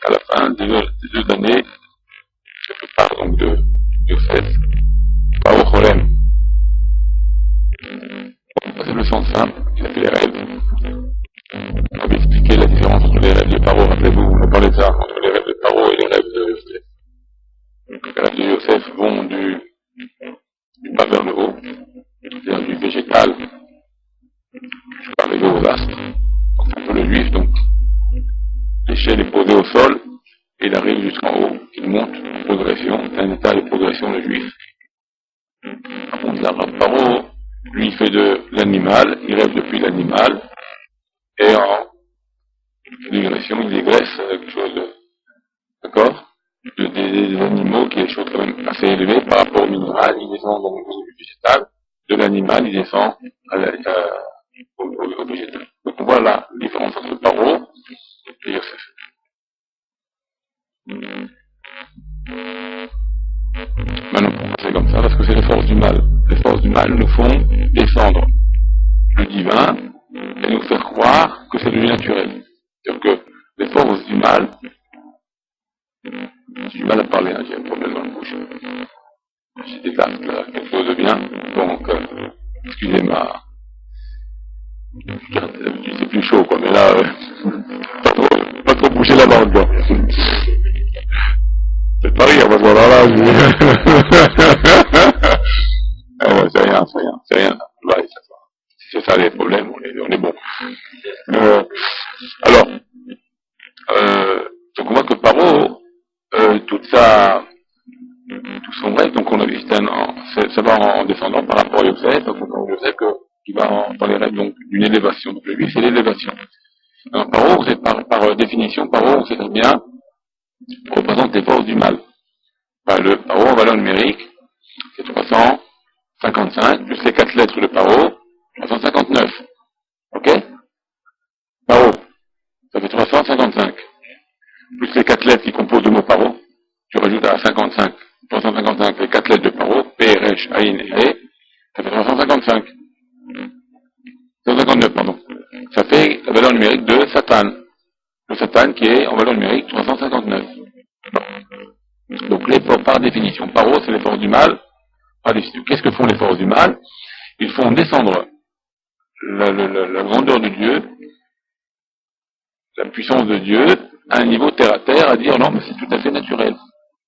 à la fin des deux années, quelque part donc de Yosef, Paro Cholem. C'est le sens simple, il a fait les rêves. On avait expliqué la différence entre les rêves de Paro, rappelez-vous, on a parlé de ça, entre les rêves de Paro et les rêves de Yosef. Donc, les rêves de Yosef vont du bas vers le haut, c'est-à-dire du végétal, par les hauts astres. C'est un peu le juif, donc l'échelle est posée au sol, et il arrive jusqu'en haut, il monte en progression, c'est un état de progression le juif. Par contre, l'arabe Paro, lui, il fait de l'animal, il rêve depuis l'animal, et en digression, il dégraisse quelque chose de, d'accord, des animaux qui est des choses quand même assez élevées par rapport au minéral, il descend donc au végétal, de l'animal, il descend au végétal. Donc on voit la différence entre Paro et Yosef. Maintenant, pourquoi c'est comme ça? Parce que c'est les forces du mal. Les forces du mal nous font descendre le divin et nous faire croire que c'est le naturel. C'est-à-dire que les forces du mal, j'ai du mal à parler, hein, j'ai un problème dans la bouche. J'ai des actes, là, quelque chose de bien, donc, excusez ma... C'est plus chaud, quoi, mais là, pas trop bouger la langue, quoi. C'est pas rire, parce que alors là, c'est rien. Ouais, si c'est ça les problèmes, on est bon. Alors, donc on voit que Paro, tout son rêve, donc on a vu, ça va en descendant par rapport à Yosef, donc on Yosef qui va dans les rêves donc d'une élévation. Donc le but c'est l'élévation. Alors Paro, par définition, Paro, c'est très bien, représente les forces du mal. Enfin, le Paro en valeur numérique, c'est 355, plus les 4 lettres de Paro, 359. Ok? Paro, ça fait 355. Plus les 4 lettres qui composent le mot Paro, tu rajoutes à 355 les 4 lettres de Paro, P, R, Aïn et Ré, ça fait 355. 159, pardon. Ça fait la valeur numérique de Satan. Le Satan qui est en valeur numérique 359. Donc par définition, Paro, c'est les forces du mal. Qu'est-ce que font les forces du mal? Ils font descendre la grandeur de Dieu, la puissance de Dieu, à un niveau terre à terre, à dire non, mais c'est tout à fait naturel.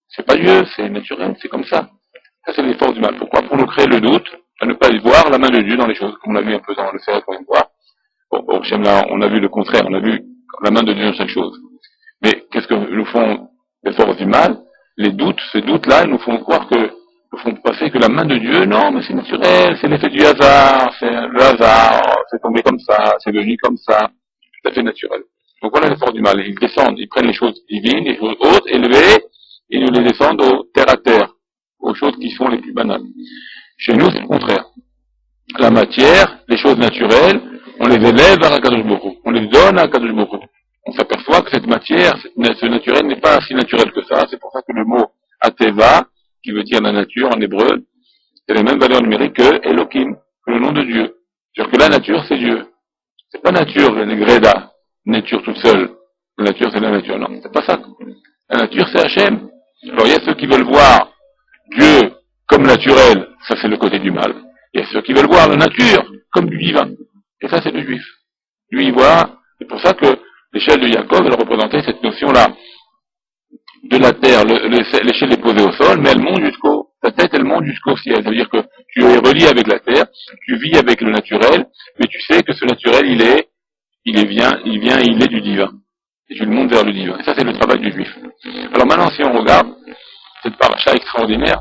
C'est pas Dieu, c'est naturel, c'est comme ça. Ça, c'est les forces du mal. Pourquoi? Pour nous créer le doute, à ne pas y voir la main de Dieu dans les choses, comme on l'a vu un peu dans le fait qu'on vient de voir. Bon, Shem, là, on a vu le contraire, on a vu la main de Dieu dans chaque chose. Mais qu'est-ce que nous font les forces du mal? Les doutes, ces doutes-là, ils nous font croire nous font passer que la main de Dieu, non, mais c'est naturel, c'est l'effet du hasard, c'est le hasard, c'est tombé comme ça, c'est venu comme ça, c'est tout à fait naturel. Donc voilà les forces du mal, ils descendent, ils prennent les choses divines, les choses hautes, élevées, et nous les descendent au terre à terre, aux choses qui sont les plus banales. Chez nous, c'est le contraire. La matière, les choses naturelles, on les élève à Akadosh Baruch Hu, on les donne à Akadosh Baruch Hu. On s'aperçoit que cette matière, ce naturel n'est pas si naturel que ça. C'est pour ça que le mot Ateva, qui veut dire la nature en hébreu, c'est la même valeur numérique que Elohim, que le nom de Dieu. C'est-à-dire que la nature, c'est Dieu. C'est pas nature, le Greda, nature toute seule. La nature, c'est la nature. Non, c'est pas ça. La nature, c'est Hachem. Alors il y a ceux qui veulent voir Dieu comme naturel, ça c'est le côté du mal. Il y a ceux qui veulent voir la nature comme du divin. Et ça, c'est le juif. Lui, il voit, c'est pour ça que l'échelle de Yaakov, elle représentait cette notion-là. De la terre, l'échelle est posée au sol, mais elle monte ta tête, elle monte jusqu'au ciel. Ça veut dire que tu es relié avec la terre, tu vis avec le naturel, mais tu sais que ce naturel, il est du divin. Et tu le montes vers le divin. Et ça, c'est le travail du juif. Alors maintenant, si on regarde cette paracha extraordinaire,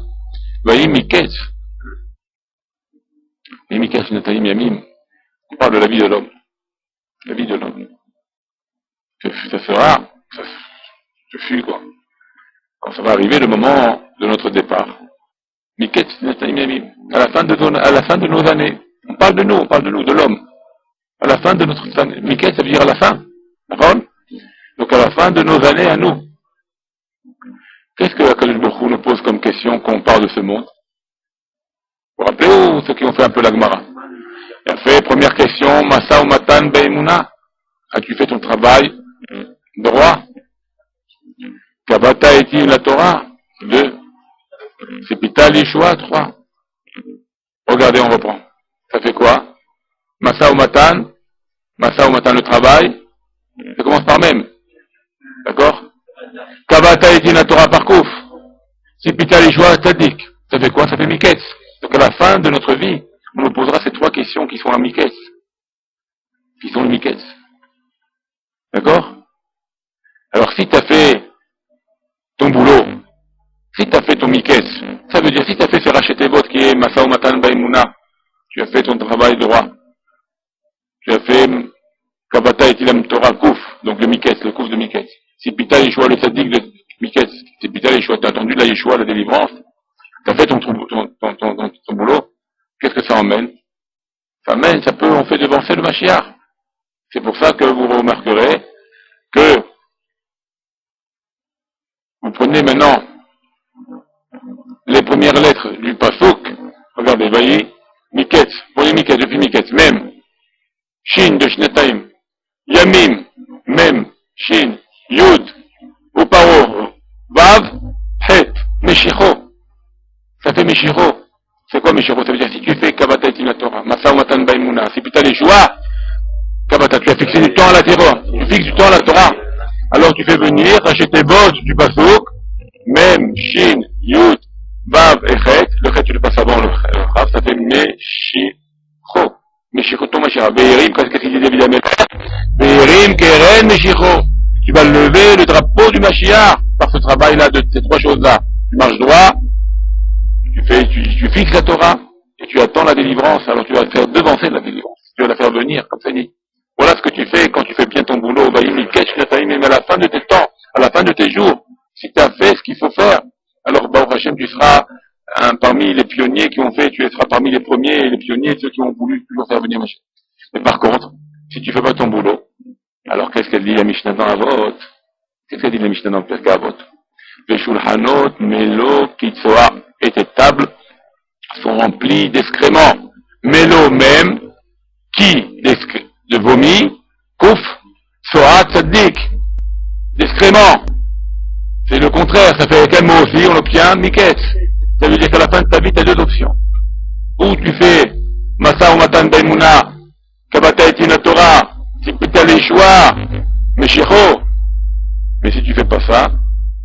voyez Miketz. Et Miketz Nathalie Yamim, on parle de la vie de l'homme. La vie de l'homme. Ça sera, ça fuit, quoi. Quand ça va arriver le moment de notre départ. Miketz Nathalie Yamim. À la fin de nos années. On parle de nous, de l'homme. À la fin de notre année. Miketz, ça veut dire à la fin. D'accord? Donc à la fin de nos années à nous. Qu'est-ce que Akadosh Baruch Hu nous pose comme question quand on parle de ce monde? Vous vous rappelez, ou ceux qui ont fait un peu la Gemara? Il a fait, première question, Masa ou Matan Be'emuna. As-tu fait ton travail droit? Kabata est-il la Torah? 2. C'est Pital Yeshua, 3. Regardez, on reprend. Ça fait quoi? Masa ou Matan, le travail, ça commence par même. D'accord? Kabata est-il la Torah par Kouf? C'est Pital Yeshua, Tzadik. Ça fait quoi? Ça fait Miketz. Donc à la fin de notre vie, on nous posera ces 3 questions qui sont la Miketz. Qui sont le Miketz. D'accord? Alors si tu as fait ton boulot, si tu as fait ton Miketz, ça veut dire si tu as fait ce racheter vote qui est Masa ou Matan Baimuna, tu as fait ton travail de roi. Tu as fait Kabata et Tilam Torah Kouf, donc le Miketz, le Kouf de Miketz. Si Pita Yeshua, le Tzadik de Miketz, si Pita Yeshua, tu as entendu la Yeshua, la délivrance, tu as fait ton boulot, qu'est-ce que ça emmène? On fait devancer le Mashiach. C'est pour ça que vous remarquerez que vous prenez maintenant les premières lettres du Pasuk, regardez, voyez, Miketz, prenez Miketz, depuis Miketz, même, Shin de Shnetaim, Yamim, Mem, Shin, Yud, Uparo, Vav, Het, Meshicho. Ça fait Meshicho. C'est quoi Meshicho? Ça veut dire si tu fais Kabata et Torah, Masa ou Matan Baimuna, si Pita Yeshua, Kabata, tu as fixé du temps à la Torah, tu fixes du temps à la Torah. Alors tu fais venir, racheter Bod du Pasuk, Mem, Shin, Yud, Vav et Het. Le Het tu le passes avant le Rav, ça fait Meshicho. Meshicho, ton Mashiach. Be'erim, qu'est-ce qu'il dit évidemment? Be'erim, Keren, Meshicho. Tu vas lever le drapeau du Mashiach par ce travail-là, de ces 3 choses-là. Tu marches droit, tu fixes la Torah, et tu attends la délivrance. Alors tu vas faire devancer la délivrance. Tu vas la faire venir, comme ça dit. Voilà ce que tu fais quand tu fais bien ton boulot. Même à la fin de tes temps, à la fin de tes jours, si tu as fait ce qu'il faut faire, alors Baruch Hashem, tu seras parmi les pionniers qui ont fait, tu seras parmi les premiers et les pionniers, ceux qui ont voulu toujours faire venir Mashiach. Mais par contre, si tu fais pas ton boulot, alors qu'est-ce qu'elle dit la Mishnah dans Avot? Qu'est-ce qu'elle dit la Mishnah dans le Perka Avot? Les shulchanot, melo, kitsoa, et tes tables sont remplies d'excréments. Melo même, qui de vomi, kouf, soa, tzaddik, d'excréments. C'est le contraire, ça fait quel mot aussi, on obtient Miketz. Ça veut dire qu'à la fin de ta vie, tu as 2 options. Ou tu fais Masa ou Matan Baimuna, Kabata et Torah, si Pita Yeshua, Meshicho. Mais si tu fais pas ça,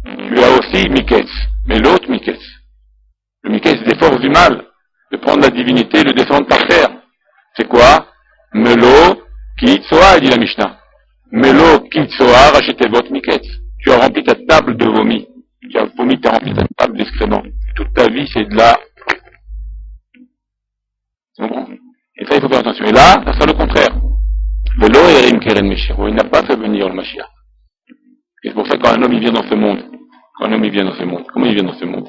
tu as aussi Miketz. Mais l'autre Miketz. Le Miketz des forces du mal, de prendre la divinité et de descendre par terre. C'est quoi? Melo, Kitsoa, dit la Mishnah. Melo, Kitsoa, rachetez votre Miketz. Tu as rempli ta table de vomi. Tu as vomi, tu as rempli ta table d'excréments. Toute ta vie, c'est de la... C'est bon? Et ça, il faut faire attention. Et là, ça sera le contraire. Velo Erim Keren Meshiro. Il n'a pas fait venir le Mashiach. Et c'est pour ça que quand un homme il vient dans ce monde, comment il vient dans ce monde?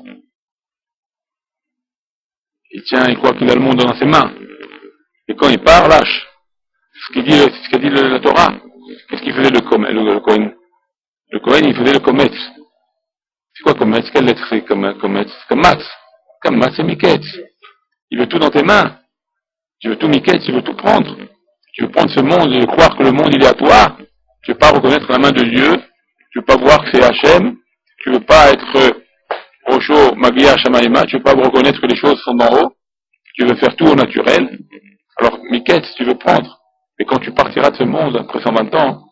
Il croit qu'il a le monde dans ses mains. Et quand il part, lâche. C'est ce qu'a dit la Torah. Qu'est-ce qu'il faisait le Kohen? Le Kohen, il faisait le Kometz. C'est quoi Kometz? Quelle lettre c'est Kometz? Kamatz. Kamatz, c'est Miketz. Il veut tout dans tes mains. Tu veux tout Miketz, tu veux tout prendre. Tu veux prendre ce monde et croire que le monde il est à toi. Tu veux pas reconnaître la main de Dieu. Tu veux pas voir que c'est Hachem. Tu veux pas être Osho, Magia, Shamaïma. Tu veux pas reconnaître que les choses sont d'en haut. Tu veux faire tout au naturel. Alors, Miketz, tu veux prendre. Et quand tu partiras de ce monde, après 120 ans,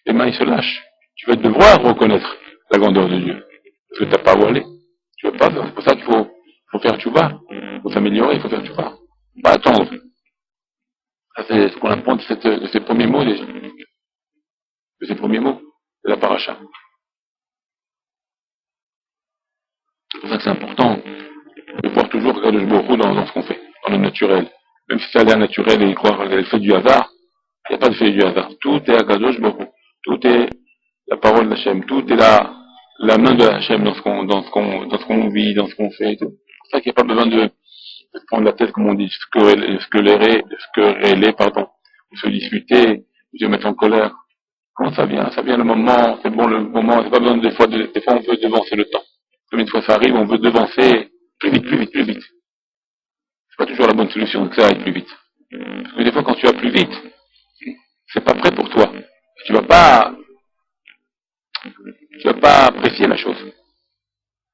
les mains ils se lâchent. Tu vas devoir reconnaître la grandeur de Dieu. Parce que tu n'as pas où aller. Tu veux pas, c'est pour ça qu'il faut faire tchouva. Il faut s'améliorer, il faut faire tchouva. Pas attendre. Ça, c'est ce qu'on apprend de ces premiers mots déjà. De ces premiers mots de la paracha. C'est pour ça que c'est important de voir toujours regarder le Borou dans ce qu'on fait, dans le naturel. Même si ça a l'air naturel et croire qu'elle fait du hasard, il n'y a pas de fait du hasard. Tout est à Kadosh Borou. Tout est la parole d'Hachem. Tout est la main de Hachem dans ce qu'on vit, dans ce qu'on fait. C'est pour ça qu'il n'y a pas besoin de prendre la tête, comme on dit, de se quereller, ou se disputer, ou se mettre en colère. Quand ça vient le moment, c'est bon le moment, c'est pas besoin des fois on veut devancer le temps. Comme une fois ça arrive, on veut devancer plus vite. C'est pas toujours la bonne solution que ça aille plus vite. Parce que des fois quand tu vas plus vite, c'est pas prêt pour toi. Tu vas pas apprécier apprécier la chose.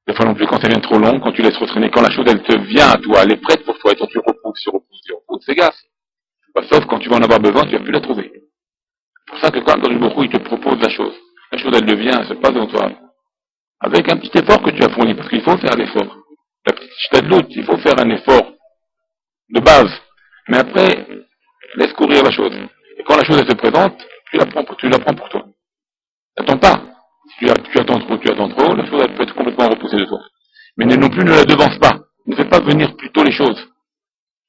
Des fois non plus quand ça vient trop long, quand tu laisses retraîner, quand la chose elle te vient à toi, elle est prête pour toi, et toi tu repousses, fais gaffe. Sauf quand tu vas en avoir besoin, tu vas plus la trouver. C'est pour ça que quand Akadosh Baruch Hu, il te propose la chose elle devient, elle se passe devant toi. Avec un petit effort que tu as fourni, parce qu'il faut faire l'effort. La petite shtadlout, il faut faire un effort de base. Mais après, laisse courir la chose. Et quand la chose elle se présente, tu la prends pour toi. N'attends pas. Si tu attends trop, la chose elle peut être complètement repoussée de toi. Mais non plus ne la devance pas. Ne fais pas venir plus tôt les choses.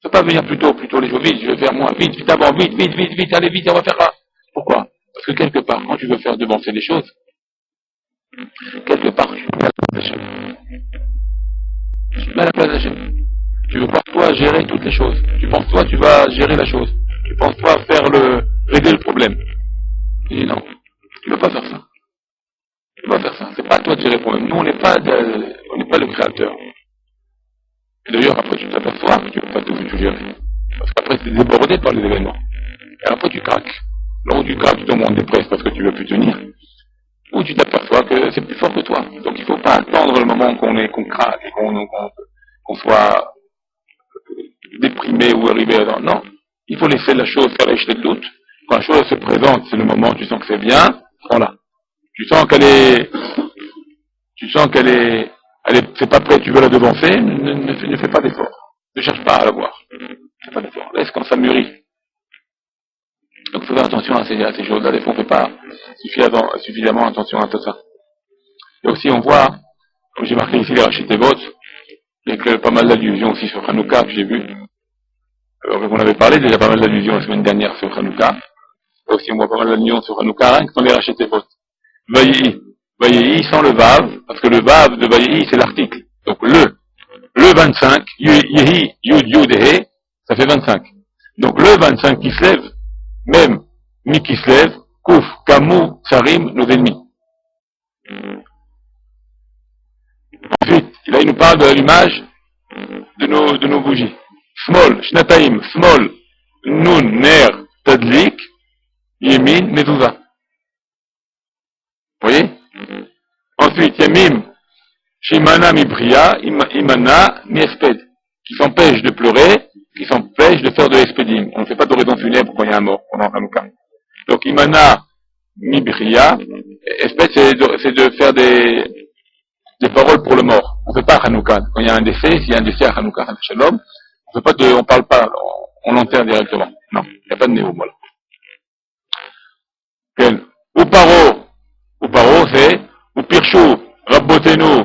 Ne fais pas venir plus tôt les choses. Vite, je vais faire moins, vite avant, vite, allez vite, on va faire là. Pourquoi? Parce que quelque part, quand tu veux faire devancer les choses, quelque part, tu mets à la place d'Hachem. Tu mets à la place d'Hachem. Tu veux pas toi gérer toutes les choses. Tu penses toi tu vas gérer la chose. Tu penses toi régler le problème. Il dit non, tu ne veux pas faire ça. Tu ne veux pas faire ça. C'est pas à toi de gérer le problème. Nous on n'est pas le créateur. Et d'ailleurs après tu t'aperçois que tu ne peux pas tout gérer. Parce qu'après tu es débordé par les événements. Et après tu craques. Là où tu craques, tu tombes en dépresse parce que tu ne veux plus tenir. Ou tu t'aperçois que c'est plus fort que toi. Donc il ne faut pas attendre le moment qu'on craque et qu'on soit déprimé ou arrivé à... Non, il faut laisser la chose faire les jeter de doute. Quand la chose se présente, c'est le moment où tu sens que c'est bien, prends-la. Tu sens qu'elle est, c'est pas prêt, tu veux la devancer, ne fais pas d'effort. Ne cherche pas à la voir. Ne fais pas d'effort. Laisse quand ça mûrit. Donc il faut faire attention à ces choses-là. Des fois, on ne fait pas suffisamment attention à tout ça. Et aussi, on voit, comme j'ai marqué ici les Rachetevot, il y a pas mal d'allusions aussi sur Hanouka que j'ai vu. Alors, on avait parlé déjà pas mal d'allusions la semaine dernière sur Hanouka. Et aussi, on voit pas mal d'allusions sur Hanouka, rien que dans les Rachetevot. Vayehi sans le Vav, parce que le Vav de Vayehi, c'est l'article. Donc le 25, Yehi, Yud, Yud, He, ça fait 25. Donc le 25 qui se lève, même Mi qui se lève, Kouf, Kamou, Sarim, nos ennemis. Ensuite, là il nous parle de l'allumage de nos bougies. Small, Shnataim, Small, Nun, Ner, Tadlik, Yemin, Mezouza. Vous voyez? Ensuite, Yamim, Shimana Mibria, Imana Miesped, qui s'empêche de pleurer, qui s'empêche de faire de l'espedim. On ne fait pas d'oraison funèbre quand il y a un mort, pendant Hanouka. Donc Imana Mibria, Esped c'est de faire des paroles pour le mort. On ne fait pas Hanouka. Quand il y a un décès, s'il y a un décès à Hanouka, Shalom, on parle pas, on l'enterre directement. Non, il n'y a pas de néo, voilà. Ou paro, c'est ou pirchou, rabbotenu,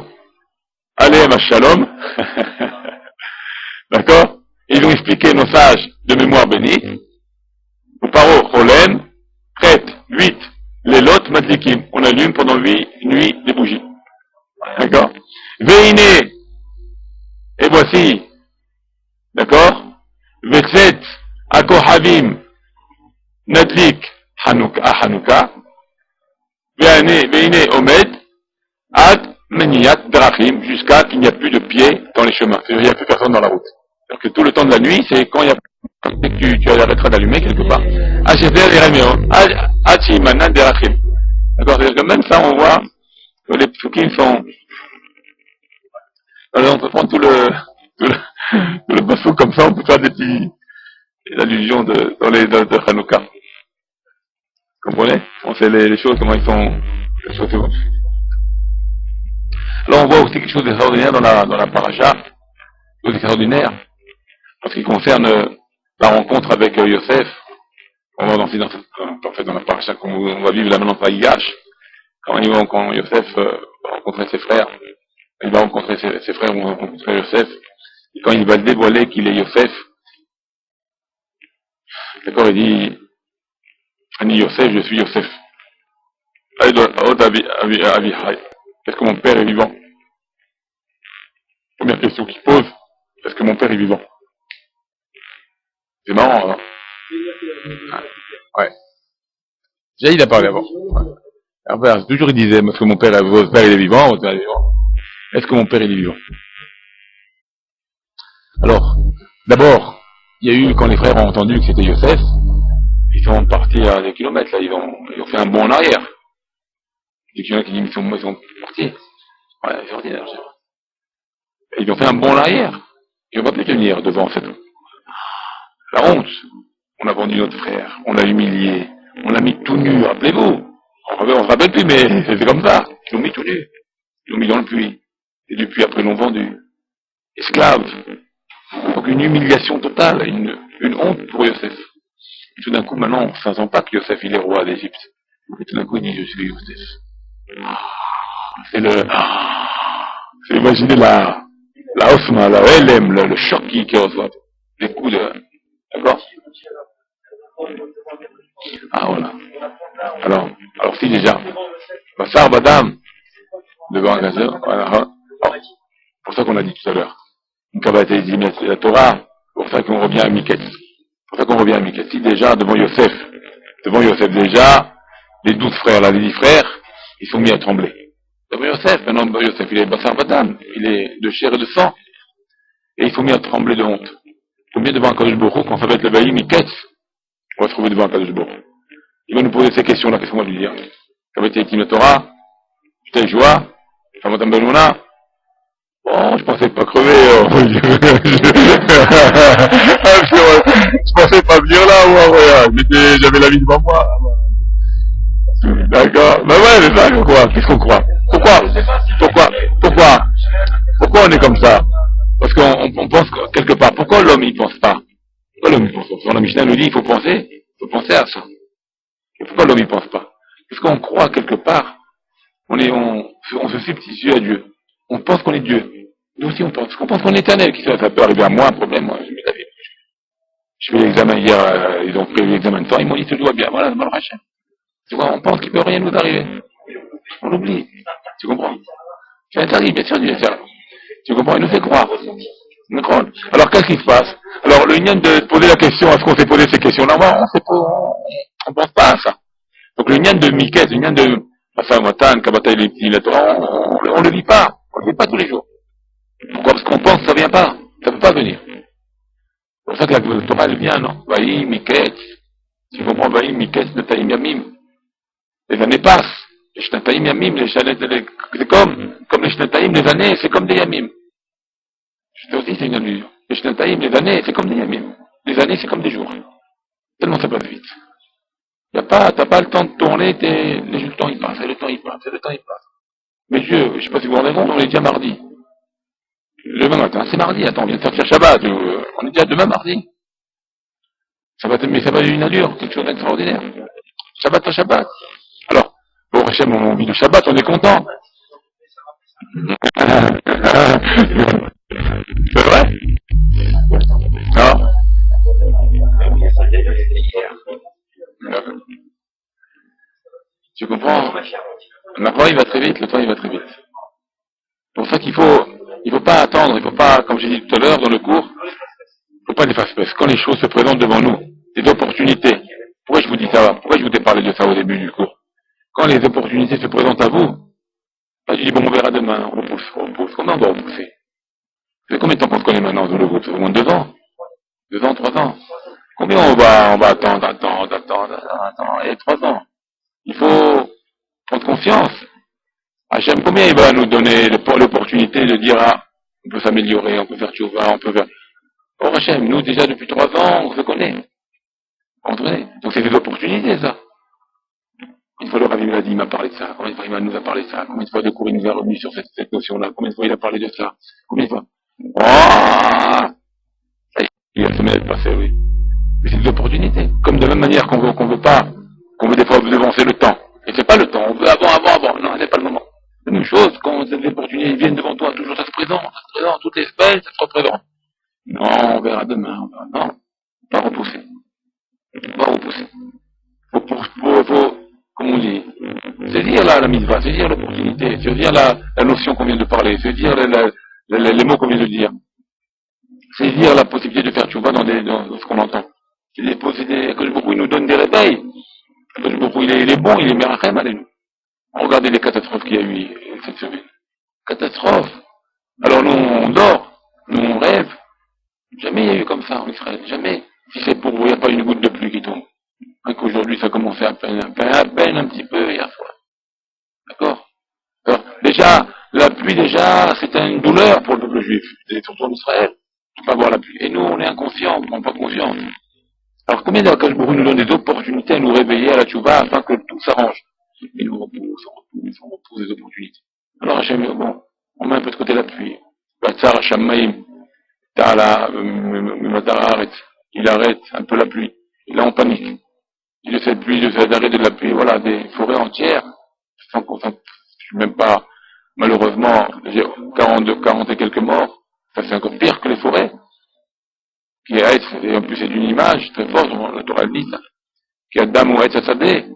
alem shalom. D'accord? Ils ont expliqué nos sages de mémoire bénie. Ou paro, cholem, prête, 8, les lots madlikim. On allume pendant 8 nuits des bougies. D'accord? Veine, et voici, d'accord? Vetset, akohavim, nadlik, Hanouka, Veine, omed, ad, meniyat, drachim, jusqu'à qu'il n'y a plus de pieds dans les chemins. C'est-à-dire qu'il n'y a plus personne dans la route. C'est-à-dire que tout le temps de la nuit, c'est quand il y a tu arrêteras d'allumer quelque part. Achever et Réméon, Achimana, derachim. D'accord? C'est-à-dire que même ça, on voit que les psukim sont... Alors, on peut prendre tout le bassou comme ça, on peut faire des allusions de Hanouka. Vous comprenez? On sait les choses, comment ils sont, les choses bon. Là, on voit aussi quelque chose d'extraordinaire dans la paracha, quelque chose d'extraordinaire, en ce qui concerne la rencontre avec Yosef. On va dans la paracha qu'on va vivre là maintenant par Yigash. Quand Yosef va rencontrer ses frères, il va rencontrer ses frères vont rencontrer Yosef, et quand il va dévoiler qu'il est Yosef, d'accord, il dit, Ani Yosef, je suis Yosef. Est-ce que mon père est vivant? Première question qu'il pose, est-ce que mon père est vivant? C'est marrant, hein? Ouais. Déjà, il a parlé avant. Ouais. Après, toujours il disait, est-ce que mon père il est vivant? Votre père est vivant. Est-ce que mon père il est vivant? Alors, d'abord, il y a eu, quand les frères ont entendu que c'était Yosef, ils sont partis à des kilomètres, là, ils ont fait un bond en arrière. Et qu'il y en a qui disent, ils sont partis. Ouais, c'est ordinaire. Et ils ont fait un bond en arrière. Ils n'ont pas pu tenir devant cette... La honte. On a vendu notre frère, on l'a humilié, on l'a mis tout nu, rappelez-vous. On se rappelle plus, mais c'est comme ça. Ils l'ont mis tout nu. Ils l'ont mis dans le puits. Et depuis, après, ils l'ont vendu. Esclave. Donc une humiliation totale, une honte pour Yosef. Et tout d'un coup, maintenant, on ne sent pas que Yosef, il est roi d'Égypte. Et tout d'un coup, il dit, je suis Yosef. C'est imaginer la osma, la LM, le choc qui reçoit. Les coups de... D'accord? Ah, voilà. Alors si déjà, Bassar Badam, devant un gazeur, voilà. C'est pour ça qu'on a dit tout à l'heure. Une Kabbalah dit la Torah, c'est pour ça qu'on revient à Miket. C'est pour ça qu'on revient à Miket. Si déjà, devant Yosef déjà, les 12 frères, là, les 10 frères, ils sont mis à trembler. Devant Yosef, maintenant Yosef, il est Bassar Badam, il est de chair et de sang, et ils sont mis à trembler de honte. Combien devant un Kadosh Baruch Hu, quand ça va être le Baï Miket, on va se trouver devant un Kadosh Baruch Hu. Il va nous poser ces questions-là, qu'est-ce qu'on va lui dire? Ça va être la Torah, putain, joie, Madame Benouna. Bon, je pensais pas crever, je pensais pas venir là, moi, j'avais la vie devant moi. D'accord. Ben ouais, c'est ça, quoi. Qu'est-ce qu'on croit? Pourquoi on est comme ça? Parce qu'on pense quelque part. Pourquoi l'homme, il pense pas? Pourquoi l'homme, il pense pas? Parce que la Mishnah nous dit, il faut penser à ça. Et pourquoi l'homme, il pense pas? Parce qu'on croit quelque part, on se substitue à Dieu. On pense qu'on est Dieu. Nous aussi, on pense qu'on est éternel. Qui ça peut arriver à moi, un problème, moi, je fais l'examen hier, ils ont pris l'examen de temps, ils m'ont dit, tout va bien. Voilà, c'est mal rachat. Tu vois, on pense qu'il peut rien nous arriver. On l'oublie. Tu comprends? Ça t'arrive, bien sûr, Dieu, ça. Tu comprends? Il nous fait croire. Alors, qu'est-ce qui se passe? Alors, le lien de poser la question, est-ce qu'on s'est posé ces questions-là? On pense pas à ça. Donc, le lien de Miket, le lien de Matan, Kabbalah, la Torah, on le lit pas. On le lit pas tous les jours. Pourquoi? Parce qu'on pense que ça vient pas. Ça peut pas venir. C'est pour ça que la Torah, elle vient, non? Vaïm, Miket. Tu comprends? Vaïm, Miket, Netaim, Yamim. Les années passent. Les Shnataim, Yamim, c'est comme les Shnataim, les années, c'est comme des Yamim. C'est aussi, c'est une allusion. Les Shnataim, les années, c'est comme des Yamim. Les années, c'est comme des jours. Tellement ça passe vite. T'as pas le temps de tourner, le temps il passe, et le temps il passe, et le temps il passe. Mais Dieu, je sais pas si vous vous rendez compte, on est déjà mardi. Demain matin, c'est mardi, attends, on vient de sortir Shabbat, on est déjà demain mardi. Mais ça va d'une allure, quelque chose d'extraordinaire. Shabbat à Shabbat. Alors, bon, Hachem, on vit le Shabbat, on est content. C'est vrai? Non? Tu comprends? Maintenant, il va très vite, le temps il va très vite. C'est pour ça il faut pas attendre, il faut pas, comme j'ai dit tout à l'heure dans le cours, il faut pas des fast-pass. Quand les choses se présentent devant nous, des opportunités. Pourquoi je vous dis ça? Pourquoi je vous ai parlé de ça au début du cours? Quand les opportunités se présentent à vous, je dis bon, on verra demain, on repousse. Comment on va repousser? Vous savez combien de temps qu'on se connaît maintenant dans le groupe? Au moins 2 ans? 2 ans, 3 ans? Combien on va attendre, et 3 ans? Il faut prendre conscience. Hachem, combien il va nous donner l'opportunité de dire, ah, on peut s'améliorer, on peut faire tchouva, on peut faire... Oh Hachem, nous déjà depuis 3 ans, on se connaît. On se connaît. Donc c'est des opportunités, ça. Une fois le Rabbi m'a dit, il m'a parlé de ça. Combien de fois il nous a parlé de ça? Combien de fois de cours il nous a revenu sur cette notion-là? Combien de fois il a parlé de ça? Combien de fois? Oh, ça y est, il y a une semaine passée, oui. Mais c'est des opportunités. Comme de la même manière qu'on veut pas, qu'on veut des fois devancer le temps. Et c'est pas le temps, on veut avant. Non, c'est pas le moment. La même chose, quand les opportunités viennent devant toi, toujours ça se présente, toutes les semaines, ça se représente. Non, on verra demain, non, pas repousser. Pas repousser. Faut, comme on dit, saisir la mitzvah, saisir l'opportunité, saisir la notion qu'on vient de parler, saisir les mots qu'on vient de dire, saisir la possibilité de faire tchouva dans ce qu'on entend. Que beaucoup il nous donne des réveils. Que beaucoup il est bon, il est merachem, allez-nous. Regardez les catastrophes qu'il y a eu cette semaine. Catastrophe. Alors nous on dort, nous on rêve. Jamais il y a eu comme ça en Israël, jamais. Si c'est pour vous, il n'y a pas une goutte de pluie qui tombe. Qu'aujourd'hui ça commençait à peine un petit peu hier soir. D'accord? Déjà, la pluie, déjà, c'était une douleur pour le peuple juif, surtout en Israël, de ne pas voir la pluie. Et nous, on est inconscients, on ne prend pas conscience. Alors combien d'Akash Baruch nous donne des opportunités à nous réveiller à la tchouva afin que tout s'arrange. Et nous on repousse des opportunités. Alors Hachem, bon, on met un peu de côté la pluie. Batsar Hashamaim, Ta'ala, il arrête un peu la pluie. Et là on panique. Il essaie de pluie, il essaie d'arrêter de la pluie, voilà, des forêts entières. Je suis même pas, malheureusement, j'ai 40 et quelques morts. Ça c'est encore pire que les forêts. Qui est, et en plus c'est d'une image très forte, la Torah dit ça. Qui est Adam ou Etzasadeh.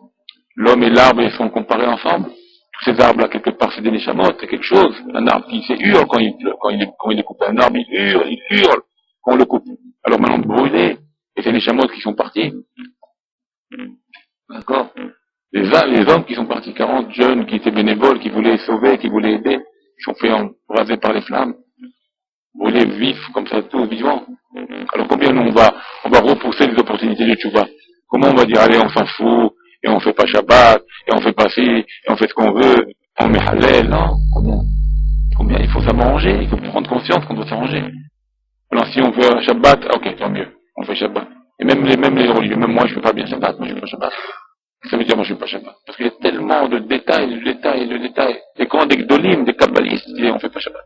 L'homme et l'arbre, ils sont comparés ensemble. Tous ces arbres-là, quelque part, c'est des Neshamot, c'est quelque chose. Un arbre qui hurle quand il est coupé. Un arbre, il hurle quand on le coupe. Alors maintenant, brûlé. Et c'est les Neshamot qui sont partis. D'accord? Les hommes qui sont partis, 40 jeunes qui étaient bénévoles, qui voulaient sauver, qui voulaient aider, qui sont fait raser par les flammes. Brûlés vifs, comme ça, tout vivant. Alors combien nous, on va repousser les opportunités de Tchouva? Comment on va dire, allez, on s'en fout, et on fait pas Shabbat, et on fait pas ci, et on fait ce qu'on veut, on met Hallel, non? Combien il faut s'arranger, il faut prendre conscience qu'on doit s'arranger. Alors si on veut un Shabbat, ok, tant mieux, on fait Shabbat. Et même les religieux, même moi je fais pas bien Shabbat, moi je fais pas Shabbat. Ça veut dire moi je fais pas Shabbat. Parce qu'il y a tellement de détails, de détails. Des grands, des gdolim, des kabbalistes, et on fait pas Shabbat.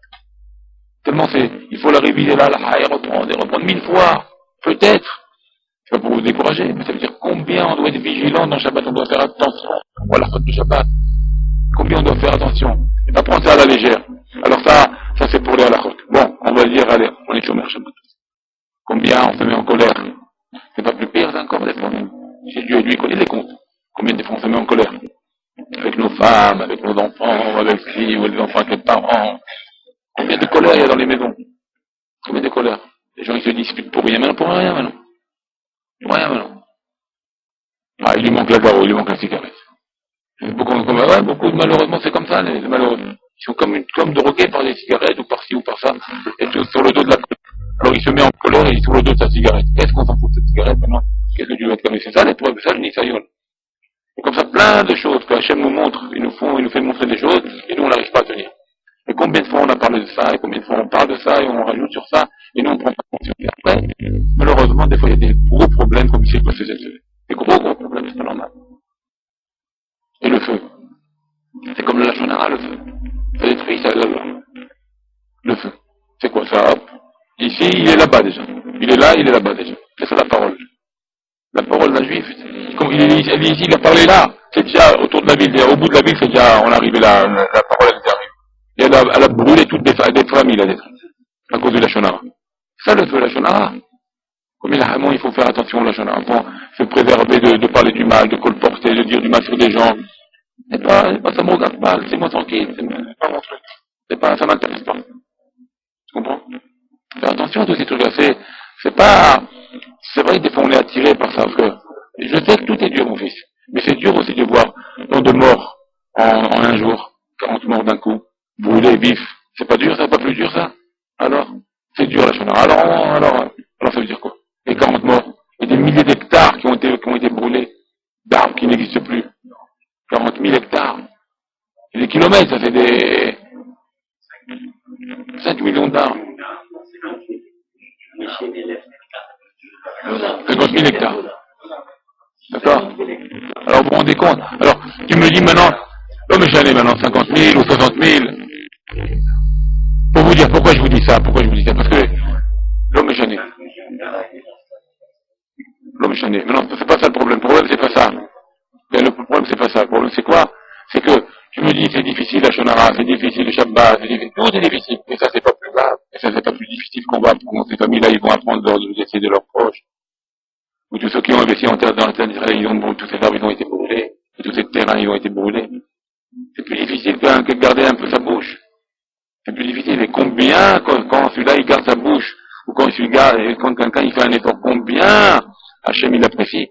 Tellement il faut la réviser là, et reprendre 1000 fois, peut-être. C'est pas pour vous décourager, mais ça veut dire combien on doit être vigilant dans Shabbat, on doit faire attention à la faute du Shabbat. Combien on doit faire attention. Et pas prendre ça à la légère. Alors ça c'est pour les halachot. Bon, on va dire, allez, on est chômeur Shabbat. Combien on se met en colère. C'est pas plus pire encore des fois. C'est Dieu, lui, connaît les comptes. Combien de fois on se met en colère. Avec nos femmes, avec nos enfants, avec qui, ou les enfants avec les parents. Combien de colère il y a dans les maisons. Combien de colère. Les gens ils se disputent pour rien, maintenant pour rien maintenant. Pour rien maintenant. Ah, il lui manque la barreau, il lui manque la cigarette. Beaucoup, malheureusement, c'est comme ça, les malheureux. Ils sont comme drogués par les cigarettes, ou par ci, ou par ça, et tout sur le dos de la colère. Alors il se met en colère et il est sur le dos de sa cigarette. Qu'est-ce qu'on s'en fout de cette cigarette maintenant? Qu'est-ce que tu vas te calmer? C'est ça l'épreuve, c'est ça le nisayon. Et comme ça, plein de choses que Hachem nous montre, il nous fait montrer des choses, et nous on n'arrive pas à tenir. Et combien de fois on a parlé de ça, et combien de fois on parle de ça, et on rajoute sur ça, et nous on prend pas conscience. Et après, malheureusement, des fois il y a des gros problèmes comme il s'est passé cette semaine. Des gros problèmes, c'est pas normal. Et le feu. C'est comme le Lachonara, le feu. Ça détruit, ça, le feu. C'est quoi ça? Hop. Ici, il est là-bas déjà. Il est là, il est là-bas déjà. C'est ça la parole. La parole d'un juif. Comme il est ici, il a parlé là. C'est déjà autour de la ville. Au bout de la ville, c'est déjà, on est arrivé là, la parole elle est arrivée. Et elle a brûlé toutes des familles là, à cause du Lachonara. Ça le feu, Lachonara. Comme il faut faire attention au Lachonara. Pour se préserver de parler du mal, de colporter, de dire du mal sur des gens. C'est pas, ça me regarde pas, laissez-moi tranquille, c'est pas mon truc. Ça m'intéresse pas. Tu comprends? Faire attention à tous ces trucs-là, c'est vrai que des fois on est attiré par ça, frère. Je sais que tout est dur, mon fils. Mais c'est dur aussi de voir tant de morts en un jour, 40 morts d'un coup, brûlés, vifs. C'est pas dur, ça, pas plus dur, ça? Alors? C'est dur, la chaleur. Alors, ça veut dire quoi? Les 40 morts. Et des milliers d'hectares qui ont été brûlés. D'arbres qui n'existent plus. 40 000 hectares. Et des kilomètres, ça fait des 5 millions d'arbres. 50 000 hectares. D'accord? Alors vous vous rendez compte? Alors, tu me dis maintenant, mais j'en ai maintenant 50 000 ou 60 000. Pour vous dire pourquoi je vous dis ça, parce que l'homme est chané. L'homme est chané. Mais non, c'est pas ça le problème. Le problème, c'est pas ça. Le problème, c'est pas ça. Le problème, c'est quoi? C'est que tu me dis, c'est difficile la Shonara, c'est difficile le Shabbat, c'est difficile. Tout est difficile. Et ça, c'est pas plus grave. Et ça, c'est pas plus difficile qu'on va apprendre. Ces familles-là, ils vont apprendre de décès de leurs proches. Ou tous ceux qui ont investi en terre dans la terre d'Israël, tous ces arbres, ils ont été brûlés. Et tous ces terrains, ils ont été brûlés. C'est plus difficile que de garder un peu sa bouche. C'est plus difficile. Et combien, quand celui-là, il garde sa bouche, ou quand quelqu'un, il fait un effort, combien Hachem, il apprécie.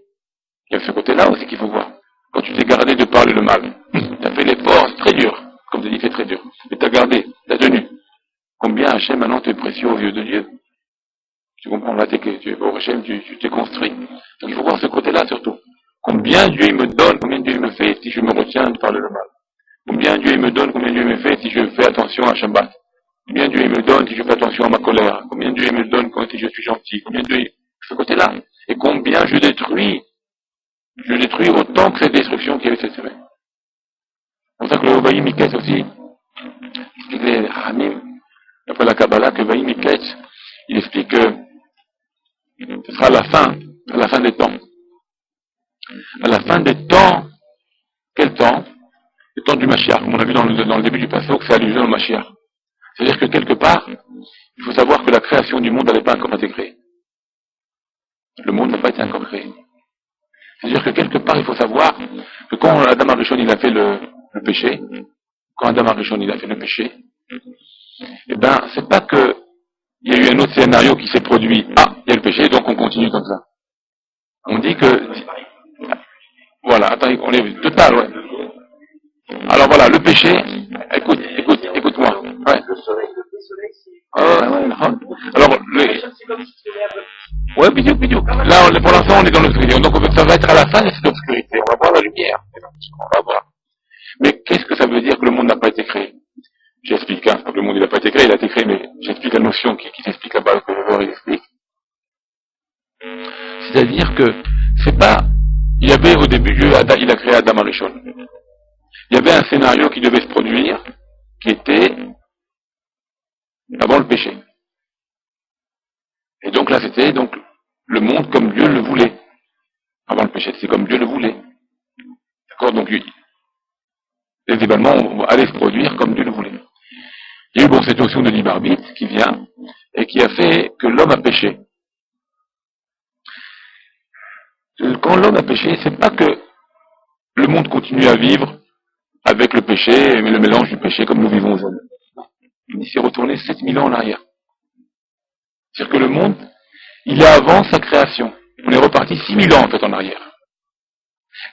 Il y a ce côté-là aussi qu'il faut voir. Quand tu t'es gardé de parler le mal, tu as fait l'effort, c'est très dur. Comme tu dis, c'est très dur. Mais tu as gardé, tu as tenu. Combien Hachem, maintenant, tu es précieux aux yeux de Dieu. Tu comprends? Là, au Hachem, tu t'es construit. Donc il faut voir ce côté-là surtout. Combien Dieu il me donne, combien Dieu il me fait si je me retiens de parler le mal. Combien Dieu il me donne, combien Dieu me fait si je fais attention à Shabbat. Combien Dieu il me donne si je fais attention à ma colère. Combien Dieu il me donne si je suis gentil. Combien Dieu il... ce côté-là. Et combien je détruis autant que cette destruction qu'il y avait cette semaine. C'est pour ça que le Vaïm Miketz aussi, explique les Hamim, après la Kabbalah, que Vaïm Miketz, il explique que ce sera à la fin des temps. À la fin des temps, quel temps? Le temps du Mashiach. Comme on a vu dans le début du passage, que c'est allusion au Mashiach. C'est-à-dire que quelque part, il faut savoir que la création du monde n'avait pas encore été créée. Le monde n'a pas été encore créé. C'est-à-dire que quelque part, il faut savoir que quand Adam Arishon il a fait le péché, eh ben, c'est pas que il y a eu un autre scénario qui s'est produit. Ah, il y a le péché, donc on continue comme ça. On dit que, voilà, attends, on est total, ouais. Alors voilà, le péché, écoute-moi. Ouais. Alors, ouais, bidou. Là, pour l'instant, on est dans l'obscurité. Donc, ça va être à la fin de cette obscurité. On va voir la lumière. On va voir. Mais qu'est-ce que ça veut dire que le monde n'a pas été créé? J'explique, hein. Le monde, il n'a pas été créé, il a été créé, mais j'explique la notion qui s'explique là-bas, que je vais expliquer. C'est-à-dire que, c'est pas, il y avait au début, Dieu, il a créé Adam Arishon. Il y avait un scénario qui devait se produire, qui était avant le péché. Et donc là, c'était donc le monde comme Dieu le voulait. Avant le péché, c'est comme Dieu le voulait. D'accord? Donc, les événements allaient se produire comme Dieu le voulait. Il y a eu cette notion de libre arbitre qui vient et qui a fait que l'homme a péché. Quand l'homme a péché, c'est pas que le monde continue à vivre avec le péché, mais le mélange du péché comme nous vivons aujourd'hui. Il s'est retourné 7000 ans en arrière. C'est-à-dire que le monde, il est avant sa création. On est reparti 6000 ans en fait en arrière.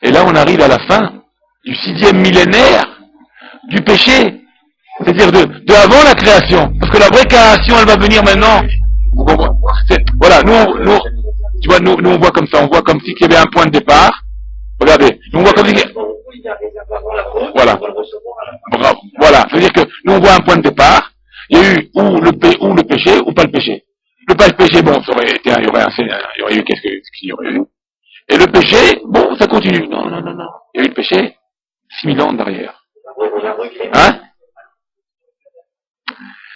Et là, on arrive à la fin du 6e millénaire du péché. C'est-à-dire de avant la création. Parce que la vraie création, elle va venir maintenant. Voilà, nous, tu vois, nous, on voit comme ça. On voit comme si il y avait un point de départ. Regardez, nous, on voit comme si... Voilà. Bravo. Voilà. C'est-à-dire que nous, on voit un point de départ. Il y a eu ou le péché ou pas le péché. Le pas le péché, bon, ça aurait été, il y aurait eu qu'est-ce qu'il y aurait eu. Et le péché, bon, ça continue. Non. Il y a eu le péché 6000 ans derrière. Hein?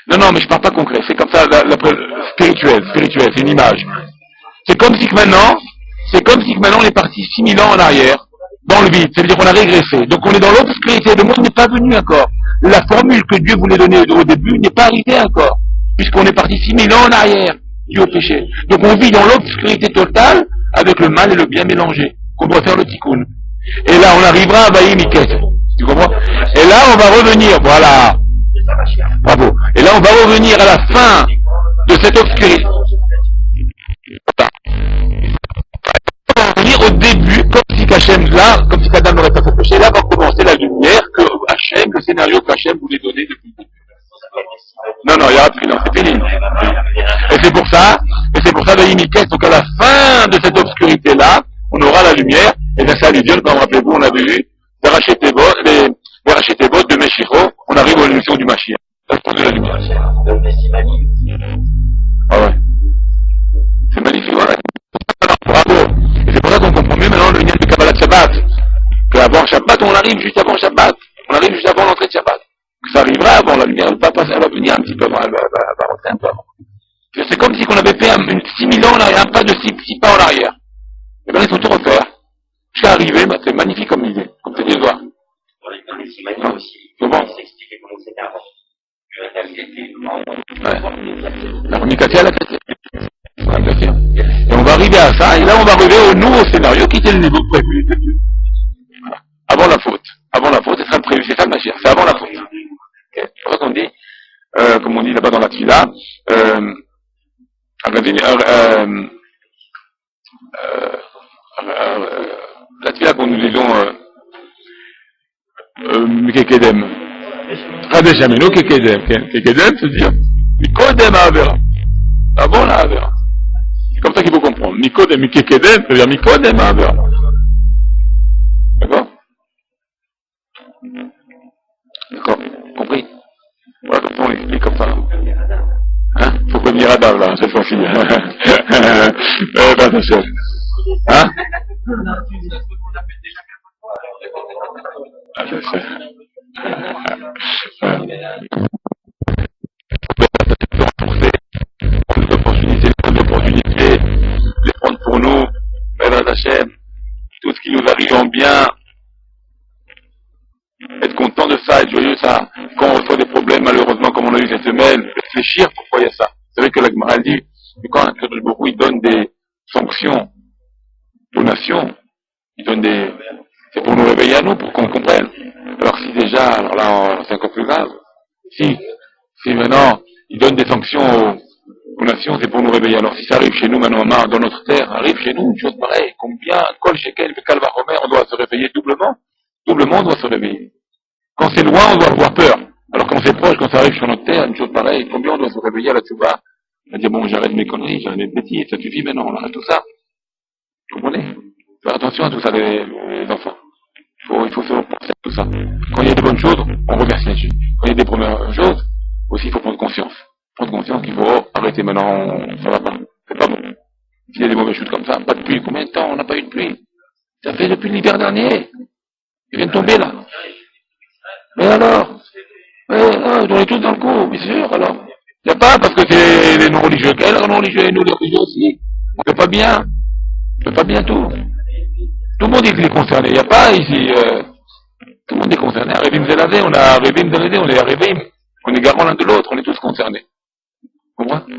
Non, mais je parle pas concret. C'est comme ça, spirituel, c'est une image. C'est comme si que maintenant on est parti 6000 ans en arrière, dans le vide. C'est-à-dire qu'on a régressé. Donc on est dans l'obscurité. Le monde n'est pas venu encore. La formule que Dieu voulait donner au début n'est pas arrivée encore. Puisqu'on est parti 6000 ans en arrière, dû au péché. Donc on vit dans l'obscurité totale, avec le mal et le bien mélangé. Qu'on doit faire le tikkun. Et là, on arrivera à Vaïm Miketz. Tu comprends? Et là, on va revenir, voilà. Bravo. Et là, on va revenir à la fin de cette obscurité. On va revenir au début, comme si Hachem, là, comme si Adam n'aurait pas fait péché. Là, va commencer la lumière que Hachem, le scénario qu'Hachem voulait donner depuis le début. Non, il y aura plus, non, c'est fini. Et c'est pour ça, Vaïm Miketz, donc à la fin de cette obscurité-là, on aura la lumière, et bien ça allusionne, comme rappelez-vous, on avait vu, les Rachetevot de Meshicho, on arrive aux émissions du Mashiach. De la lumière. Ah ouais. C'est magnifique, voilà. Bravo. Et c'est pour ça qu'on comprend mieux maintenant le lien du Kabbalah de Shabbat. Qu'avant Shabbat, on arrive juste avant Shabbat. On arrive juste avant l'entrée de Shabbat. Que ça arrivera avant, la lumière va passer, elle va venir un petit peu avant, elle va rentrer un peu avant. C'est comme si on avait fait 6000 ans en arrière, un pas de 6 pas en arrière. Et bien, il faut tout refaire. Jusqu'à arriver, bah, c'est magnifique comme idée, comme c'est de voir. Comment? Ouais. La communication, la question. Et on va arriver à ça, et là on va arriver au nouveau scénario qui était le niveau prévu de Dieu. Voilà. Avant la faute, c'est ça le prévu, c'est ça le Mashiach, c'est avant la faute. Okay. C'est pour ça qu'on dit, comme on dit là-bas dans la Tfila, la Tfila qu'on nous disons, Mekekedem. Radeshameno Kekedem. Kekedem, c'est dire, Mikodem Avera. Avant la Avera. C'est comme ça qu'il faut comprendre. Mikodem, Mikekedem, c'est-à-dire Mikodem Avera. D'accord? explique comme ça. Hein? Faut prévenir Adam, là, cette fois-ci. Ben, attention. Hein? Ah, je sais. Prendre l'opportunité, les prendre pour nous, Bédrat Hachem, tout ce qui nous arrive en bien, être content de ça, être joyeux ça. Quand on reçoit des problèmes, malheureusement, comme on a eu cette semaine, réfléchir pourquoi il y a ça. C'est vrai que la Gemara dit que quand un Kadosh Baruch Hu, il donne des sanctions aux nations, il donne des... C'est pour nous réveiller à nous, pour qu'on comprenne. Alors si déjà, alors là, c'est encore plus grave. Si maintenant, il donne des sanctions aux nations, c'est pour nous réveiller. Alors si ça arrive chez nous, maintenant, dans notre terre, arrive chez nous, une chose pareille, combien, Kol Shekel, Kalva Romer, on doit se réveiller doublement. Doublement, on doit se réveiller. Quand c'est loin, on doit avoir peur. Alors quand c'est proche, quand ça arrive sur notre terre, une chose pareille, combien on doit se réveiller à la Tchouva? On va dire, bon, j'arrête mes conneries, j'arrête mes bêtises, ça suffit maintenant, on arrête tout ça. Vous comprenez? Faire attention à tout ça, les enfants. Il faut faire penser à tout ça. Quand il y a des bonnes choses, on remercie là-dessus. Quand il y a des premières choses, aussi il faut prendre conscience. Prendre conscience qu'il faut arrêter maintenant, ça va pas. C'est pas bon. S'il y a des mauvaises choses comme ça, pas de pluie, combien de temps on n'a pas eu de pluie? Ça fait depuis l'hiver dernier. Il vient de tomber là. Mais alors? On est tous dans le coup, bien sûr, alors. Il n'y a pas parce que c'est les non-religieux. Quels non-religieux et nous les religieux aussi? On fait pas bien. On fait pas bien tout. Tout le monde est concerné. Il n'y a pas ici... tout le monde est concerné. À Révim Zeladé, on a Révim Zeladé, on est à Révim. On est garant l'un de l'autre, on est tous concernés. Vous comprenez?